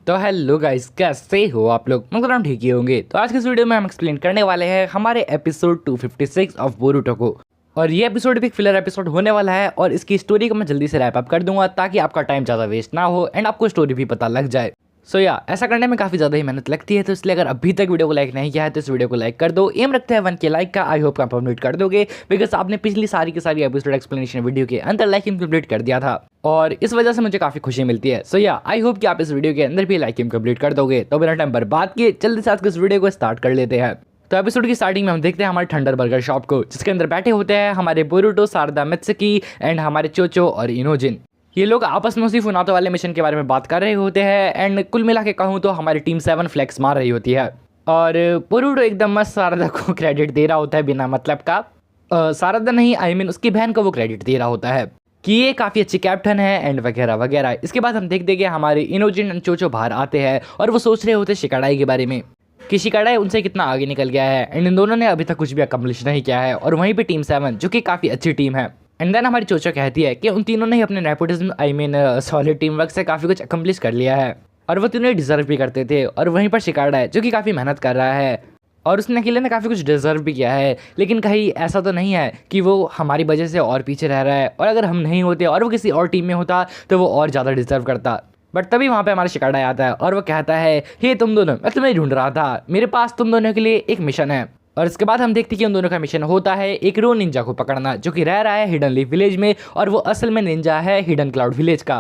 तो hello guys, कैसे हो आप लोग? मतलब हम ठीक ही होंगे। तो आज के इस वीडियो में हम एक्सप्लेन करने वाले हैं हमारे एपिसोड 256 ऑफ बोरुटो को। और ये एपिसोड भी एक फिलर एपिसोड होने वाला है और इसकी स्टोरी को मैं जल्दी से रैप अप कर दूंगा ताकि आपका टाइम ज़्यादा वेस्ट ना हो एंड आपको स्टोरी भी पता लग जाए। सो ऐसा करने में काफ़ी ज़्यादा ही मेहनत लगती है, तो इसलिए अगर अभी तक वीडियो को लाइक नहीं किया है तो इस वीडियो को लाइक कर दो। एम रखते हैं 1K लाइक का। आई होप आप कंप्लीट कर दोगे बिकॉज आपने पिछली सारी की सारी एपिसोड एक्सप्लेनेशन वीडियो के अंदर लाइक कंप्लीट कर दिया था और इस वजह से मुझे काफ़ी खुशी मिलती है। सो आई होप कि आप इस वीडियो के अंदर भी लाइक कंप्लीट कर दोगे। तो बिना टाइम बर्बाद किए जल्दी से आज के इस वीडियो को स्टार्ट कर लेते हैं। तो एपिसोड की स्टार्टिंग में हम देखते हैं हमारे थंडर बर्गर शॉप को, जिसके अंदर बैठे होते हैं हमारे बोरुटो, सारदा मित्सुकी एंड हमारे चोचो और इनोजिन। ये लोग आपस में उसी फुनातो वाले मिशन के बारे में बात कर रहे होते हैं एंड कुल मिला के कहूँ तो हमारी टीम 7 फ्लेक्स मार रही होती है और बोरुटो एकदम मस्त सारदा को क्रेडिट दे रहा होता है बिना मतलब का। सारदा नहीं, आई मीन उसकी बहन को वो क्रेडिट दे रहा होता है कि ये काफ़ी अच्छी कैप्टन है एंड वगैरह वगैरह। इसके बाद हम देख देंगे हमारे इनोजिन एंड चोचो बाहर आते हैं और वो सोच रहे होते हैं शिकाडाई के बारे में कि शिकाडाई उनसे कितना आगे निकल गया है एंड इन दोनों ने अभी तक कुछ भी अकम्प्लिश नहीं किया है। और वहीं पे टीम 7 जो कि काफ़ी अच्छी टीम है। एंड देन हमारी चोचो कहती है कि उन तीनों ने ही अपने nepotism I mean solid team work से काफ़ी कुछ अकम्प्लिश कर लिया है और वो तीनों डिजर्व भी करते थे। और वहीं पर शिकाडा है जो कि काफ़ी मेहनत कर रहा है और उसने अकेले ने काफ़ी कुछ डिजर्व भी किया है, लेकिन कहीं ऐसा तो नहीं है कि वो हमारी वजह से और पीछे रह रहा है और अगर हम नहीं होते और वो किसी और टीम में होता तो वो और ज़्यादा डिजर्व करता। बट तभी वहाँ पे हमारा शिकाडा आता है और वो कहता है हे तुम दोनों, मैं तुम्हें ढूंढ रहा था, मेरे पास तुम दोनों के लिए एक मिशन है। और इसके बाद हम देखते हैं कि उन दोनों का मिशन होता है एक रो निंजा को पकड़ना जो कि रह रहा है हिडन लीफ विलेज में और वो असल में निंजा है हिडन क्लाउड विलेज का।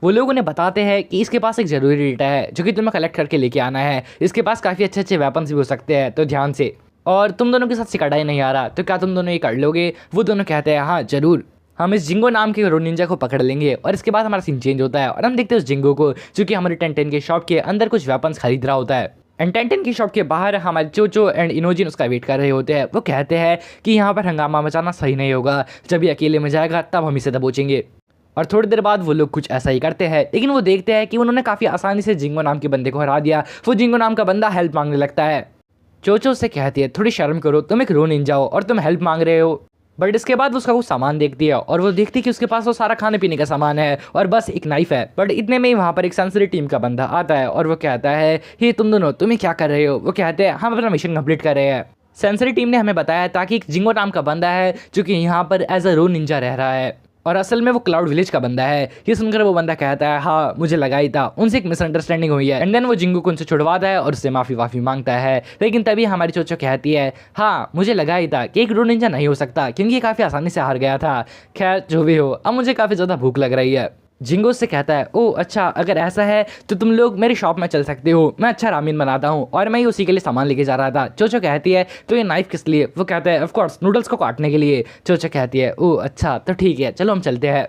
वो लोग उन्हें बताते हैं कि इसके पास एक ज़रूरी डेटा है जो कि तुम्हें कलेक्ट करके लेके आना है। इसके पास काफ़ी अच्छे अच्छे वेपन्स भी हो सकते हैं, तो ध्यान से। और तुम दोनों के साथ शिकाडा नहीं आ रहा, तो क्या तुम दोनों ये कर लोगे? वो दोनों कहते हैं हाँ ज़रूर, हम इस जिंगो नाम के रो निंजा को पकड़ लेंगे। और इसके बाद हमारा सीन चेंज होता है और हम देखते हैं उस जिंगो को जो कि हमारे 10-10 के शॉप के अंदर कुछ वेपन्स खरीद रहा होता है। एंड 10-10 की शॉप के बाहर हमारे चोचो एंड इनोजिन उसका वेट कर रहे होते हैं। वो कहते हैं कि यहाँ पर हंगामा मचाना सही नहीं होगा, जब ये अकेले में जाएगा तब हम इसे दबोचेंगे। और थोड़ी देर बाद वो लोग कुछ ऐसा ही करते हैं, लेकिन वो देखते हैं कि उन्होंने काफ़ी आसानी से जिंगो नाम के बंदे को हरा दिया। वो जिंगो नाम का बंदा हेल्प मांगने लगता है। चोचो से कहती है थोड़ी शर्म करो, तुम एक रो निंजा हो और तुम हेल्प मांग रहे हो। बट इसके बाद उसका कुछ सामान देखती है और वो देखती है कि उसके पास वो सारा खाने पीने का सामान है और बस एक नाइफ है। बट इतने में ही वहाँ पर एक सेंसरी टीम का बंदा आता है और वो कहता है हे तुम दोनों, तुम्हें क्या कर रहे हो? वो कहते हैं हम अपना मिशन कंप्लीट कर रहे हैं। सेंसरी टीम ने हमें बताया था कि एक जिंगो नाम का बंदा है जो कि यहाँ पर एज अ रो निंजा रह रहा है और असल में वो क्लाउड विलेज का बंदा है। ये सुनकर वो बंदा कहता है हाँ मुझे लगा ही था, उनसे एक मिसअंडरस्टैंडिंग हुई है। एंड देन वो जिंगो को उनसे छुड़वाता है और उससे माफ़ी मांगता है। लेकिन तभी हमारी चोचो कहती है हाँ मुझे लगा ही था कि एक रो निंजा नहीं हो सकता क्योंकि ये काफ़ी आसानी से हार गया था। खैर जो भी हो, अब मुझे काफ़ी ज़्यादा भूख लग रही है। जिंगो से कहता है ओह अच्छा, अगर ऐसा है तो तुम लोग मेरी शॉप में चल सकते हो, मैं अच्छा रामेन बनाता हूँ और मैं ही उसी के लिए सामान लेके जा रहा था। चोचो कहती है तो ये नाइफ किस लिए? वो कहता है ऑफ कोर्स नूडल्स को काटने के लिए। चोचो कहती है ओह अच्छा तो ठीक है, चलो हम चलते हैं।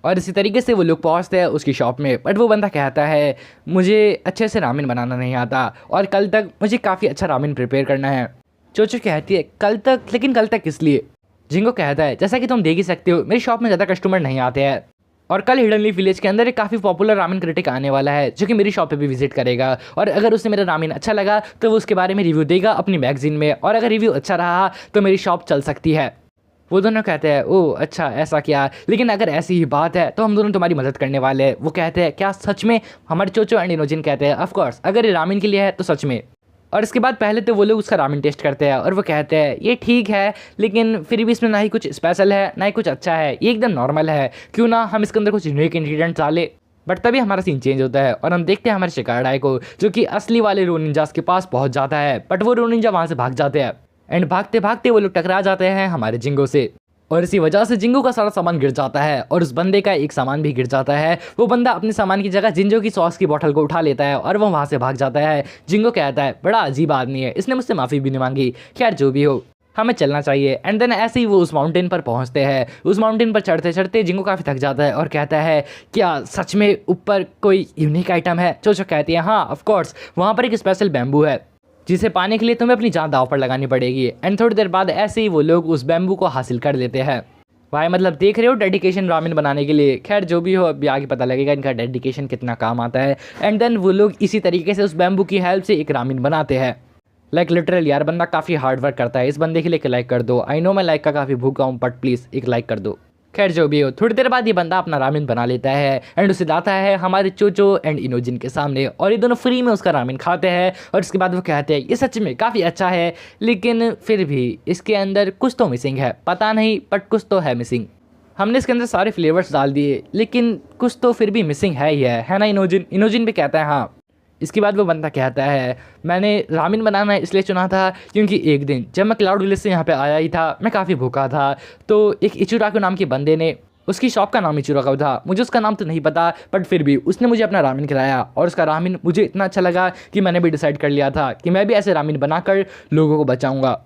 और इसी तरीके से वो लोग पहुँचते हैं उसकी शॉप में। बट वो बंदा कहता है मुझे अच्छे से रामेन बनाना नहीं आता और कल तक मुझे काफ़ी अच्छा रामेन प्रिपेयर करना है। चोचो कहती है कल तक? लेकिन कल तक किस लिए? जिंगो कहता है जैसा कि तुम देख ही सकते हो मेरी शॉप में ज़्यादा कस्टमर नहीं आते हैं और कल हिडन लीफ विलेज के अंदर एक काफ़ी पॉपुलर रामेन क्रिटिक आने वाला है जो कि मेरी शॉप पे भी विजिट करेगा और अगर उसे मेरा रामेन अच्छा लगा तो वो उसके बारे में रिव्यू देगा अपनी मैगजीन में और अगर रिव्यू अच्छा रहा तो मेरी शॉप चल सकती है। वो दोनों कहते हैं ओह अच्छा ऐसा क्या, लेकिन अगर ऐसी ही बात है तो हम दोनों तुम्हारी मदद करने वाले हैं। वो कहते हैं क्या सच में? हमारे चोचो एंड इनोजिन कहते हैं ऑफ कोर्स, अगर ये रामेन के लिए है तो सच में। और इसके बाद पहले तो वो लोग उसका रामेन टेस्ट करते हैं और वो कहते हैं ये ठीक है लेकिन फिर भी इसमें ना ही कुछ स्पेशल है ना ही कुछ अच्छा है, ये एकदम नॉर्मल है, क्यों ना हम इसके अंदर कुछ यूनिक इंग्रीडियंट्स डाले। बट तभी हमारा सीन चेंज होता है और हम देखते हैं हमारे शिकाडाई को जो कि असली वाले रो निंजास के पास पहुंच जाता है। बट वो रो निंजा वहाँ से भाग जाते हैं एंड भागते भागते वो लोग टकरा जाते हैं हमारे जिंगो से और इसी वजह से जिंगो का सारा सामान गिर जाता है और उस बंदे का एक सामान भी गिर जाता है। वो बंदा अपने सामान की जगह जिंजो की सॉस की बोतल को उठा लेता है और वो वहाँ से भाग जाता है। जिंगो कहता है बड़ा अजीब आदमी है, इसने मुझसे माफ़ी भी नहीं मांगी। खैर जो भी हो, हमें चलना चाहिए। एंड देन ऐसे ही वो उस माउंटेन पर पहुँचते हैं। उस माउंटेन पर चढ़ते चढ़ते जिंगो काफ़ी थक जाता है और कहता है क्या सच में ऊपर कोई यूनिक आइटम है? चोचो कहती है हाँ ऑफ कोर्स, वहाँ पर एक स्पेशल बैम्बू है जिसे पाने के लिए तुम्हें अपनी जान दांव पर लगानी पड़ेगी। एंड थोड़ी देर बाद ऐसे ही वो लोग उस बैम्बू को हासिल कर लेते हैं। भाई मतलब देख रहे हो डेडिकेशन रामेन बनाने के लिए। खैर जो भी हो, अभी आगे पता लगेगा इनका डेडिकेशन कितना काम आता है। एंड देन वो लोग इसी तरीके से उस बैम्बू की हेल्प से एक रामेन बनाते हैं। लाइक लिटरल यार, बंदा काफ़ी हार्ड वर्क करता है। इस बंदे के लिए एक लाइक कर दो। आई नो मैं लाइक का काफ़ी भूखा हूँ बट प्लीज़ एक लाइक कर दो। खैर जो भी हो, थोड़ी देर बाद ये बंदा अपना रामेन बना लेता है एंड उसे लाता है हमारे चोचो एंड इनोजिन के सामने और ये दोनों फ्री में उसका रामेन खाते हैं। और उसके बाद वो कहते हैं ये सच में काफ़ी अच्छा है, लेकिन फिर भी इसके अंदर कुछ तो मिसिंग है, पता नहीं बट कुछ तो है मिसिंग। हमने इसके अंदर सारे फ्लेवर्स डाल दिए लेकिन कुछ तो फिर भी मिसिंग है ही है ना इनोजिन। इनोजिन भी कहता है हाँ। इसके बाद वो बंदा कहता है मैंने रामेन बनाना इसलिए चुना था क्योंकि एक दिन जब मैं क्लाउड विलेज से यहाँ पे आया ही था, मैं काफ़ी भूखा था, तो एक इचुराको नाम के बंदे ने, उसकी शॉप का नाम इचुराको था, मुझे उसका नाम तो नहीं पता बट फिर भी उसने मुझे अपना रामेन खिलाया और उसका रामेन मुझे इतना अच्छा लगा कि मैंने भी डिसाइड कर लिया था कि मैं भी ऐसे रामेन बनाकर लोगों को बचाऊँगा।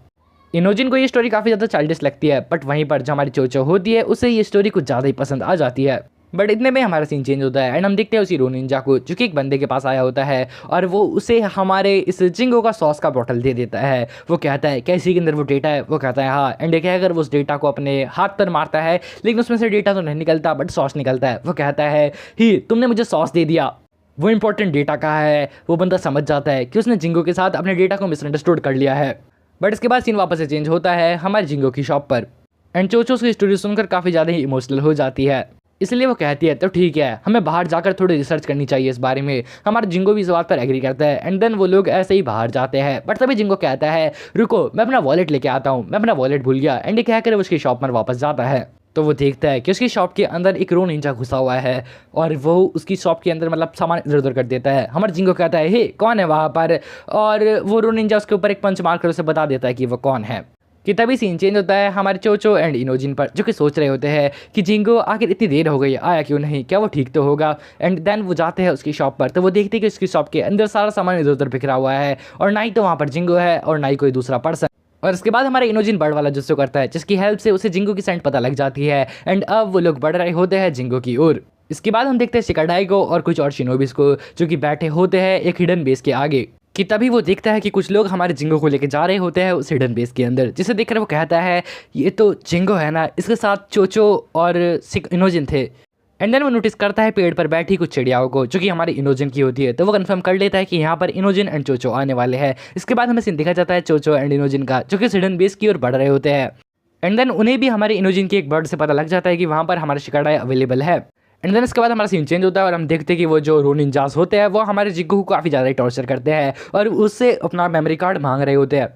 इनोजिन को ये स्टोरी काफ़ी ज़्यादा चाइल्डिश लगती है बट वहीं पर जो हमारी चोचो होती है उसे ये स्टोरी कुछ ज़्यादा ही पसंद आ जाती है। बट इतने में हमारा सीन चेंज होता है एंड हम देखते हैं उसी रोनिंजा को जो कि एक बंदे के पास आया होता है और वो उसे हमारे इस जिंगो का सॉस का बॉटल दे देता है। वो कहता है कैसी के अंदर वो डेटा है, वो कहता है हाँ एंड क्या अगर वो उस डेटा को अपने हाथ पर मारता है लेकिन उसमें से डेटा तो नहीं निकलता बट सॉस निकलता है। वो कहता है ही तुमने मुझे सॉस दे दिया, वो इंपॉर्टेंट डेटा कहाँ है। वो बंदा समझ जाता है कि उसने जिंगो के साथ अपने डेटा को मिसअंडरस्टूड कर लिया है। बट इसके बाद सीन वापस से चेंज होता है हमारे जिंगो की शॉप पर एंड चोचो की स्टोरी सुनकर काफ़ी ज़्यादा ही इमोशनल हो जाती है, इसलिए वो कहती है तो ठीक है हमें बाहर जाकर थोड़ी रिसर्च करनी चाहिए इस बारे में। हमारा जिंगो भी इस बात पर एग्री करता है एंड देन वो लोग ऐसे ही बाहर जाते हैं। बट तभी जिंगो कहता है रुको मैं अपना वॉलेट लेके आता हूँ, मैं अपना वॉलेट भूल गया एंड ये कहकर उसकी शॉप पर वापस जाता है। तो वो देखता है कि उसकी शॉप के अंदर एक रो निंजा घुसा हुआ है और वो उसकी शॉप के अंदर मतलब सामान इधर उधर कर देता है। हमारा जिंगो कहता है हे कौन है वहाँ पर, और वो रो निंजा उसके ऊपर एक पंच मारकर उसे बता देता है कि वो कौन है। कि तभी सीन चेंज होता है हमारे चोचो एंड इनोजिन पर जो कि सोच रहे होते हैं कि जिंगो आखिर इतनी देर हो गई आया क्यों नहीं, क्या वो ठीक तो होगा। एंड देन वो जाते हैं उसकी शॉप पर तो वो देखते हैं कि उसकी शॉप के अंदर सारा सामान इधर उधर बिखरा हुआ है और ना ही तो वहाँ पर जिंगो है और ना ही कोई दूसरा पर्सन। और इसके बाद हमारा इनोजिन बर्ड वाला जुस्सो करता है जिसकी हेल्प से उसे जिंगो की सेंट पता लग जाती है एंड अब वो लोग बढ़ रहे होते हैं जिंगो की ओर। इसके बाद हम देखते हैं शिकाडाई को और कुछ और शिनोबिस को जो कि बैठे होते हैं एक हिडन बेस के आगे। कि तभी वो देखता है कि कुछ लोग हमारे जिंगो को लेके जा रहे होते हैं उस हिडन बेस के अंदर, जिसे देखकर वो कहता है ये तो जिंगो है ना, इसके साथ चोचो और इनोजिन थे। एंड देन वो नोटिस करता है पेड़ पर बैठी कुछ चिड़ियाओं को जो कि हमारी इनोजिन की होती है, तो वो कंफर्म कर लेता है कि यहाँ पर इनोजिन एंड चोचो आने वाले हैं। इसके बाद हमें सीन दिखा जाता है चोचो एंड इनोजिन का जो कि हिडन बेस की ओर बढ़ रहे होते हैं। एंड देन उन्हें भी हमारे इनोजिन की एक बर्ड से पता लग जाता है कि वहाँ पर हमारा शिकाडाई अवेलेबल है। एंड देन इसके बाद हमारा सीन चेंज होता है और हम देखते हैं कि वो जो रोनिंजास होते हैं वो हमारे जिंगो को काफ़ी ज़्यादा टॉर्चर करते हैं और उससे अपना मेमोरी कार्ड मांग रहे होते हैं।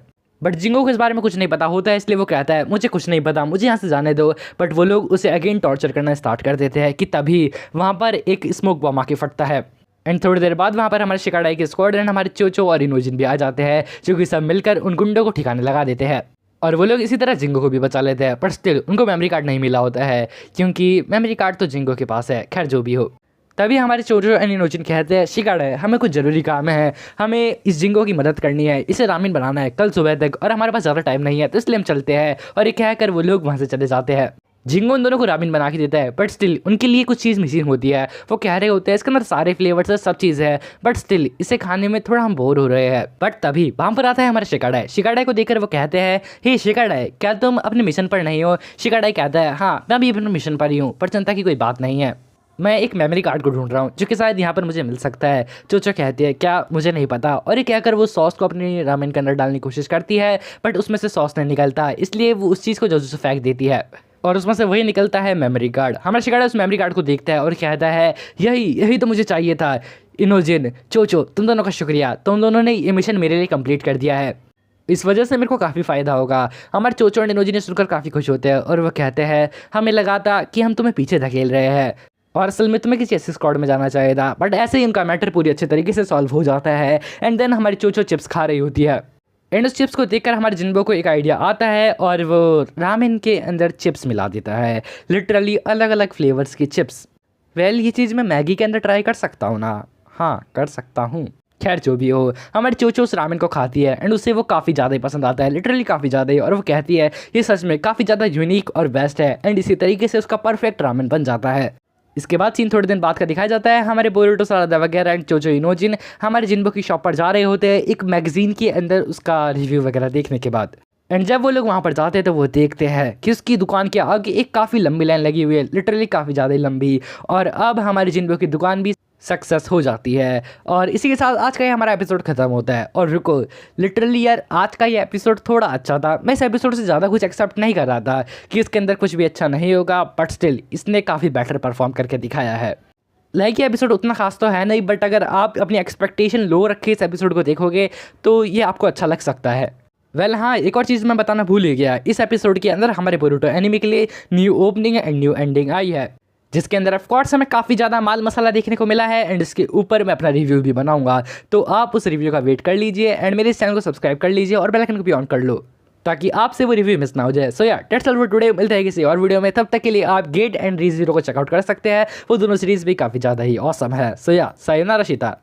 बट जिंगो को इस बारे में कुछ नहीं पता होता है, इसलिए वो कहता है मुझे कुछ नहीं पता, मुझे यहाँ से जाने दो। बट वो लोग उसे अगेन टॉर्चर करना स्टार्ट कर देते हैं कि तभी वहाँ पर एक स्मोक बॉम्ब आके फटता है। एंड थोड़ी देर बाद वहाँ पर हमारे शिकाडाई के स्क्वाड एंड हमारे चोचो और इनोजिन भी आ जाते हैं जो कि सब मिलकर उन गुंडों को ठिकाने लगा देते हैं। और वो लोग इसी तरह जिंगो को भी बचा लेते हैं, पर स्टिल उनको मेमोरी कार्ड नहीं मिला होता है क्योंकि मेमोरी कार्ड तो जिंगो के पास है। खैर जो भी हो, तभी हमारे चोचो एंड इनोजिन कहते हैं शिकाडाई हमें कुछ ज़रूरी काम है, हमें इस जिंगो की मदद करनी है, इसे रामेन बनाना है कल सुबह तक और हमारे पास ज़्यादा टाइम नहीं है, तो इसलिए हम चलते हैं। और ये कहकर वो लोग वहाँ से चले जाते हैं। जिंगो उन दोनों को रामेन बना के देता है बट स्टिल उनके लिए कुछ चीज़ मिसिंग होती है। वो कह रहे होते हैं इसके अंदर सारे फ्लेवर्स है, सब चीज़ है, बट स्टिल इसे खाने में थोड़ा हम बोर हो रहे हैं। बट तभी वहाँ पर आता है हमारा शिकाडाई। शिकाडाई को देखकर वो कहते हैं हे शिकाडाई क्या तुम अपने मिशन पर नहीं हो। शिकाडाई कहता है हाँ मैं अभी अपने मिशन पर ही हूँ, पर चिंता की कोई बात नहीं है, मैं एक मेमोरी कार्ड को ढूंढ रहा हूँ जो कि शायद यहाँ पर मुझे मिल सकता है। चोचो कहती है क्या, मुझे नहीं पता। और ये कहकर वो सॉस को अपनी रामेन के अंदर डालने की कोशिश करती है बट उसमें से सॉस नहीं निकलता, इसलिए वो उस चीज़ को जोजो से फेंक देती है और उसमें से वही निकलता है मेमोरी कार्ड। हमारा शिकाडाई उस मेमोरी कार्ड को देखता है और कहता है यही तो मुझे चाहिए था। इनोजिन चोचो तुम दोनों का शुक्रिया, तुम दोनों ने ये मिशन मेरे लिए कंप्लीट कर दिया है, इस वजह से मेरे को काफ़ी फ़ायदा होगा। हमारे चोचो और इनोजिन सुनकर काफ़ी खुश होते हैं और वो कहते हैं हमें लगा था कि हम तुम्हें पीछे धकेल रहे हैं और असल में तुम्हें किसी ऐसे स्क्वाड में जाना चाहिए था। बट ऐसे ही उनका मैटर पूरी अच्छे तरीके से सॉल्व हो जाता है। एंड देन हमारी चोचो चिप्स खा रही होती है एंड उस चिप्स को देखकर हमारे जिंबो को एक आइडिया आता है और वो रामेन के अंदर चिप्स मिला देता है, लिटरली अलग अलग फ्लेवर्स की चिप्स। वेल ये चीज़ मैं मैगी के अंदर ट्राई कर सकता हूँ ना, हाँ कर सकता हूँ। खैर जो भी हो, हमारी चोचो उस रामेन को खाती है एंड उसे वो काफ़ी ज़्यादा ही पसंद आता है, लिटरली काफ़ी ज़्यादा ही। और वो कहती है ये सच में काफ़ी ज़्यादा यूनिक और बेस्ट है एंड इसी तरीके से उसका परफेक्ट रामेन बन जाता है। इसके बाद सीन थोड़े दिन बाद का दिखाया जाता है हमारे बोरुटो सारादा वगैरह एंड चोचो इनोजिन हमारे जिंबो की शॉप पर जा रहे होते हैं एक मैगजीन के अंदर उसका रिव्यू वगैरह देखने के बाद। एंड जब वो लोग वहाँ पर जाते हैं तो वो देखते हैं कि उसकी दुकान के आगे एक काफ़ी लंबी लाइन लगी हुई है, लिटरली काफ़ी ज़्यादा लंबी। और अब हमारी जिंबो की दुकान भी सक्सेस हो जाती है। और इसी के साथ आज का ये हमारा एपिसोड खत्म होता है। और रुको, लिटरली यार आज का ये एपिसोड थोड़ा अच्छा था। मैं इस एपिसोड से ज़्यादा कुछ एक्सेप्ट नहीं कर रहा था कि इसके अंदर कुछ भी अच्छा नहीं होगा, बट स्टिल इसने काफ़ी बेटर परफॉर्म करके दिखाया है। लाइक ये एपिसोड उतना खास तो है नहीं, बट अगर आप अपनी एक्सपेक्टेशन लो रख के इस एपिसोड को देखोगे तो ये आपको अच्छा लग सकता है। हाँ, एक और चीज़ मैं बताना भूल ही गया। इस एपिसोड के अंदर हमारे बोरूटो एनिमे के लिए new opening and new ending I है, जिसके अंदर ऑफ कोर्स हमें काफ़ी ज़्यादा माल मसाला देखने को मिला है। एंड इसके ऊपर मैं अपना रिव्यू भी बनाऊंगा, तो आप उस रिव्यू का वेट कर लीजिए एंड मेरे इस चैनल को सब्सक्राइब कर लीजिए और बेल आइकन को भी ऑन कर लो, ताकि आपसे वो रिव्यू मिस ना हो जाए। सो या दैट्स ऑल फॉर टुडे। मिलते हैं किसी और वीडियो में, तब तक के लिए आप गेट एंड रीज़ीरो को चेकआउट कर सकते हैं। वो दोनों सीरीज़ भी काफ़ी ज़्यादा ही ऑसम है। सो या सायोनारा शिता।